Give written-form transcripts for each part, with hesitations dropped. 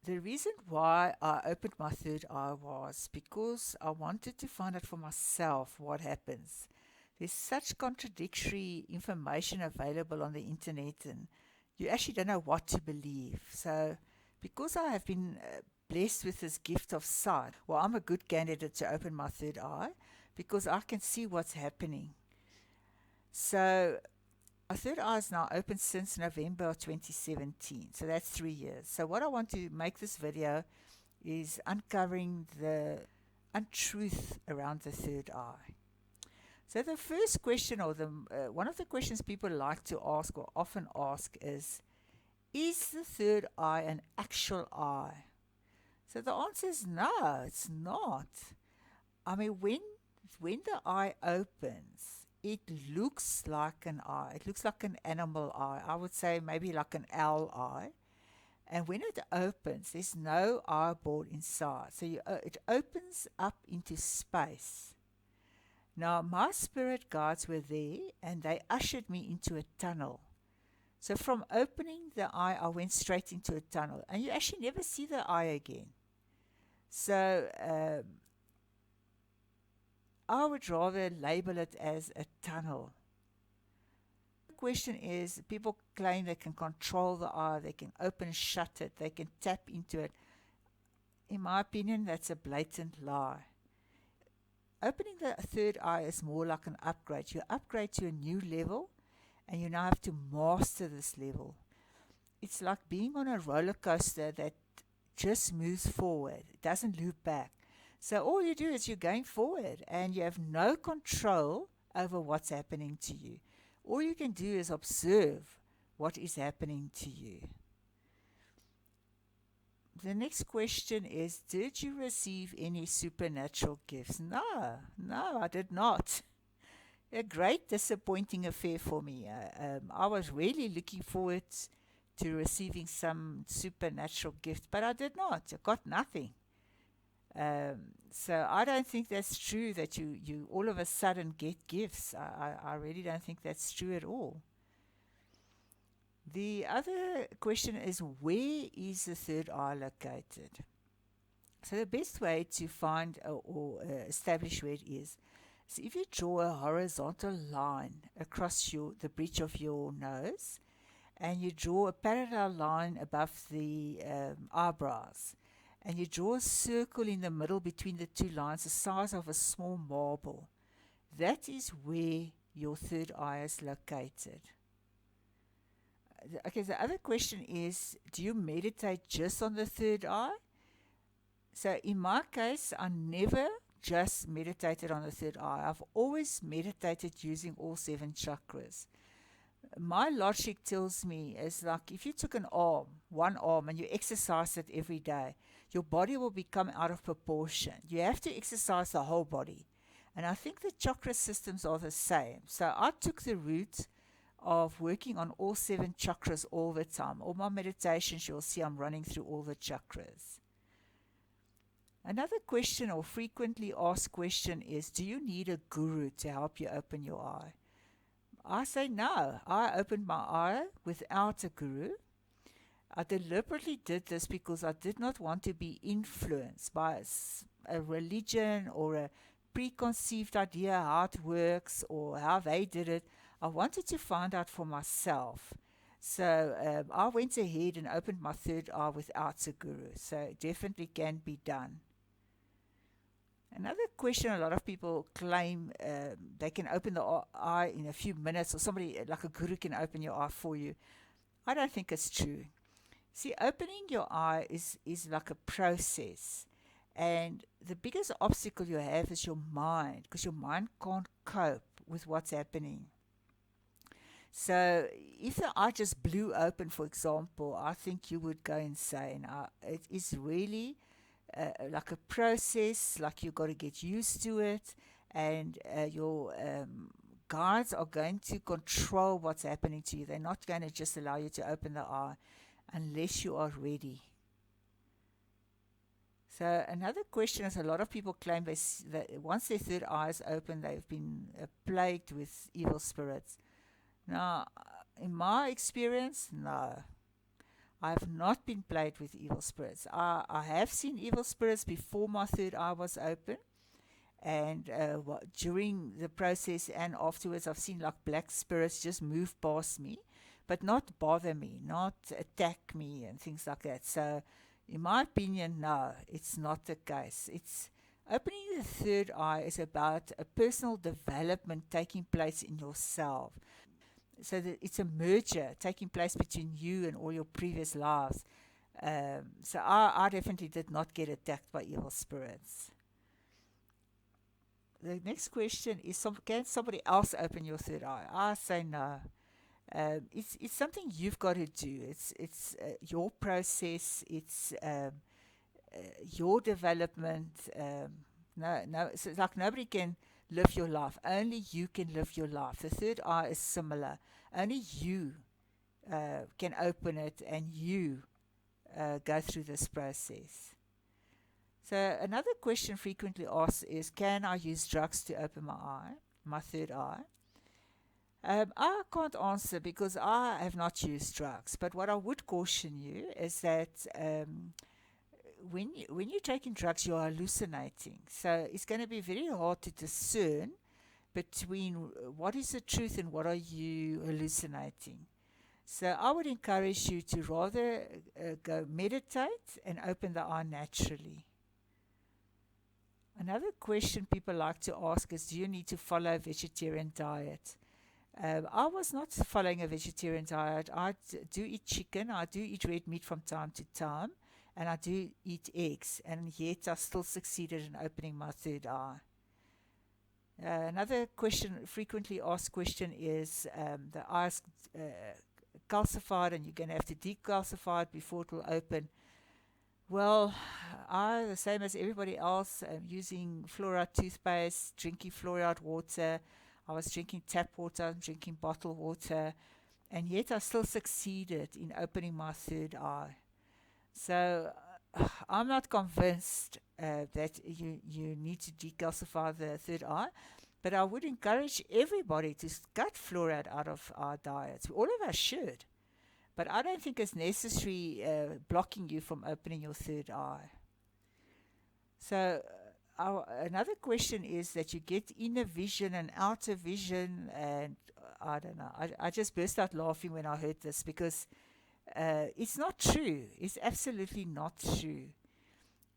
The reason why I opened my third eye was because I wanted to find out for myself what happens. There's such contradictory information available on the internet, and you actually don't know what to believe. So, because I have been blessed with this gift of sight, well, I'm a good candidate to open my third eye because I can see what's happening. So, our third eye is now open since November of 2017. So that's 3 years. So what I want to make this video is uncovering the untruth around the third eye. So the first question, or one of the questions people like to ask or often ask is the third eye an actual eye? So the answer is no, it's not. I mean, when the eye opens, it looks like an eye. It looks like an animal eye. I would say maybe like an owl eye. And when it opens, there's no eyeball inside. So it opens up into space. Now, my spirit guides were there and they ushered me into a tunnel. So from opening the eye, I went straight into a tunnel. And you actually never see the eye again. So I would rather label it as a tunnel. The question is, people claim they can control the eye, they can open and shut it, they can tap into it. In my opinion, that's a blatant lie. Opening the third eye is more like an upgrade. You upgrade to a new level, and you now have to master this level. It's like being on a roller coaster that just moves forward. It doesn't loop back. So all you do is you're going forward, and you have no control over what's happening to you. All you can do is observe what is happening to you. The next question is, did you receive any supernatural gifts? No, I did not. A great disappointing affair for me. I was really looking forward to receiving some supernatural gift, but I did not. I got nothing. So I don't think that's true, that you all of a sudden get gifts. I really don't think that's true at all. The other question is, where is the third eye located? So the best way to find or establish where it is if you draw a horizontal line across the bridge of your nose, and you draw a parallel line above the eyebrows, and you draw a circle in the middle between the two lines the size of a small marble. That is where your third eye is located. Okay, the other question is, do you meditate just on the third eye? So in my case, I never just meditated on the third eye. I've always meditated using all 7 chakras. My logic tells me is like, if you took one arm, and you exercise it every day, your body will become out of proportion. You have to exercise the whole body. And I think the chakra systems are the same. So I took the route of working on all 7 chakras all the time. All my meditations, you'll see I'm running through all the chakras. Another question, or frequently asked question, is, do you need a guru to help you open your eye? I say no. I opened my eye without a guru. I deliberately did this because I did not want to be influenced by a religion or a preconceived idea how it works or how they did it. I wanted to find out for myself. So I went ahead and opened my third eye without a guru. So it definitely can be done. Another question, a lot of people claim they can open the eye in a few minutes, or somebody like a guru can open your eye for you. I don't think it's true. See, opening your eye is like a process. And the biggest obstacle you have is your mind, because your mind can't cope with what's happening. So if the eye just blew open, for example, I think you would go insane. It is really like a process, like you've got to get used to it, and your guides are going to control what's happening to you. They're not going to just allow you to open the eye unless you are ready. So another question is, a lot of people claim that once their third eye is open, they've been plagued with evil spirits. Now, in my experience, no. I have not been plagued with evil spirits. I have seen evil spirits before my third eye was open, and during the process and afterwards, I've seen like black spirits just move past me, but not bother me, not attack me, and things like that. So, in my opinion, no, it's not the case. It's opening the third eye is about a personal development taking place in yourself. So that it's a merger taking place between you and all your previous lives. So I definitely did not get attacked by evil spirits. The next question is, can somebody else open your third eye? I say no. It's something you've got to do. It's your process. It's your development. No. So it's like nobody can live your life. Only you can live your life. The third eye is similar. Only you can open it, and you go through this process. So another question frequently asked is, can I use drugs to open my third eye? I can't answer because I have not used drugs. But what I would caution you is that when you're taking drugs, you are hallucinating. So it's going to be very hard to discern between what is the truth and what are you hallucinating. So I would encourage you to rather go meditate and open the eye naturally. Another question people like to ask is, do you need to follow a vegetarian diet? I was not following a vegetarian diet. I do eat chicken, I do eat red meat from time to time, and I do eat eggs, and yet I still succeeded in opening my third eye. Another frequently asked question is, the eye is calcified and you're going to have to decalcify it before it will open. Well, I, the same as everybody else, am using fluoride toothpaste, drinking fluoride water. I was drinking tap water, drinking bottled water, and yet I still succeeded in opening my third eye. So I'm not convinced that you need to decalcify the third eye, but I would encourage everybody to cut fluoride out of our diets. All of us should. But I don't think it's necessary blocking you from opening your third eye. So another question is that you get inner vision and outer vision, and I don't know. I just burst out laughing when I heard this because it's not true. It's absolutely not true.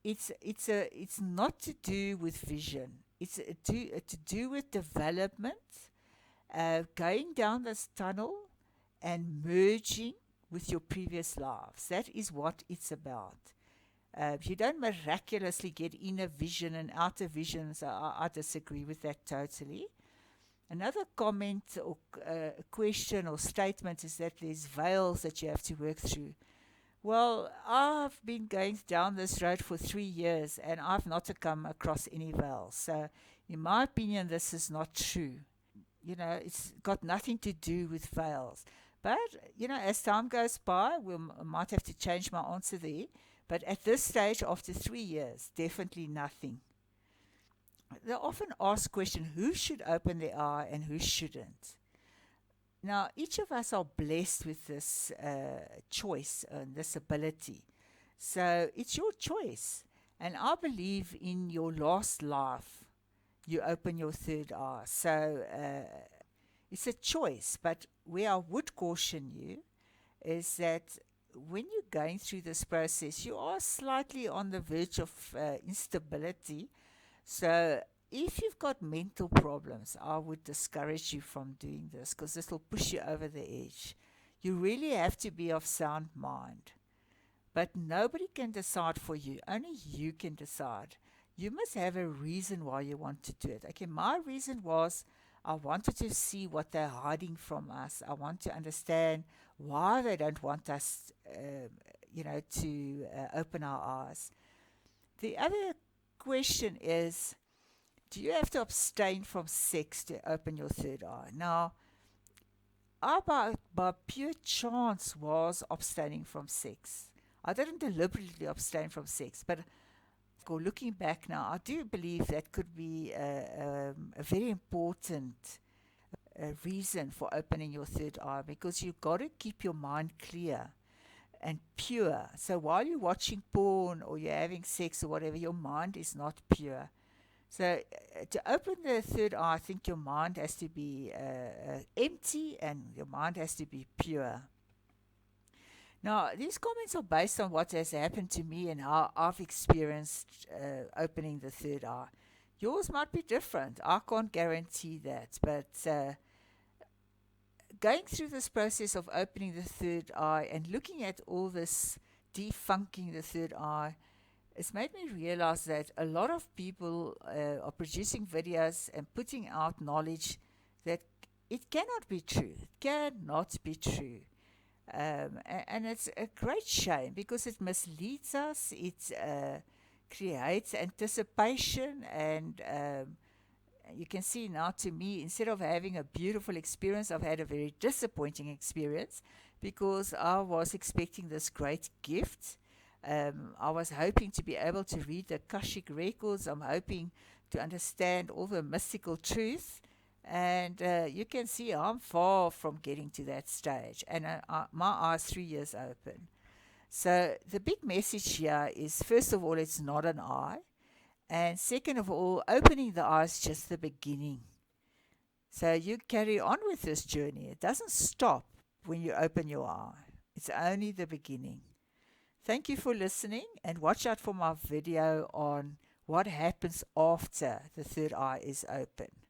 It's not to do with vision. It's to do with development, going down this tunnel and merging with your previous lives. That is what it's about. You don't miraculously get inner vision and outer vision, so I disagree with that totally. Another comment or question or statement is that there's veils that you have to work through. Well, I've been going down this road for 3 years and I've not come across any veils. So, in my opinion, this is not true. It's got nothing to do with veils. But, as time goes by, we might have to change my answer there. But at this stage, after 3 years, definitely nothing. They often ask question, who should open their eye and who shouldn't? Now, each of us are blessed with this choice and this ability. So it's your choice. And I believe in your last life, you open your third eye. So it's a choice. But where I would caution you is that when you're going through this process, you are slightly on the verge of instability. So if you've got mental problems, I would discourage you from doing this because this will push you over the edge. You really have to be of sound mind. But nobody can decide for you. Only you can decide. You must have a reason why you want to do it. Okay, my reason was I wanted to see what they're hiding from us. I want to understand why they don't want us, to open our eyes. The other question is, do you have to abstain from sex to open your third eye? Now, I by pure chance was abstaining from sex. I didn't deliberately abstain from sex, but looking back now, I do believe that could be a very important reason for opening your third eye, because you've got to keep your mind clear. and pure. So while you're watching porn or you're having sex or whatever, your mind is not pure. So to open the third eye, I think your mind has to be empty and your mind has to be pure. Now, these comments are based on what has happened to me and how I've experienced opening the third eye. Yours might be different. I can't guarantee that. But going through this process of opening the third eye and looking at all this defunking the third eye, it's made me realize that a lot of people are producing videos and putting out knowledge that it cannot be true. It cannot be true. And it's a great shame because it misleads us, it creates anticipation, and you can see now, to me, instead of having a beautiful experience, I've had a very disappointing experience because I was expecting this great gift. I was hoping to be able to read the Akashic records. I'm hoping to understand all the mystical truth. And you can see I'm far from getting to that stage. And my eyes 3 years open. So the big message here is, first of all, it's not an eye. And second of all, opening the eye is just the beginning. So you carry on with this journey. It doesn't stop when you open your eye. It's only the beginning. Thank you for listening, and watch out for my video on what happens after the third eye is open.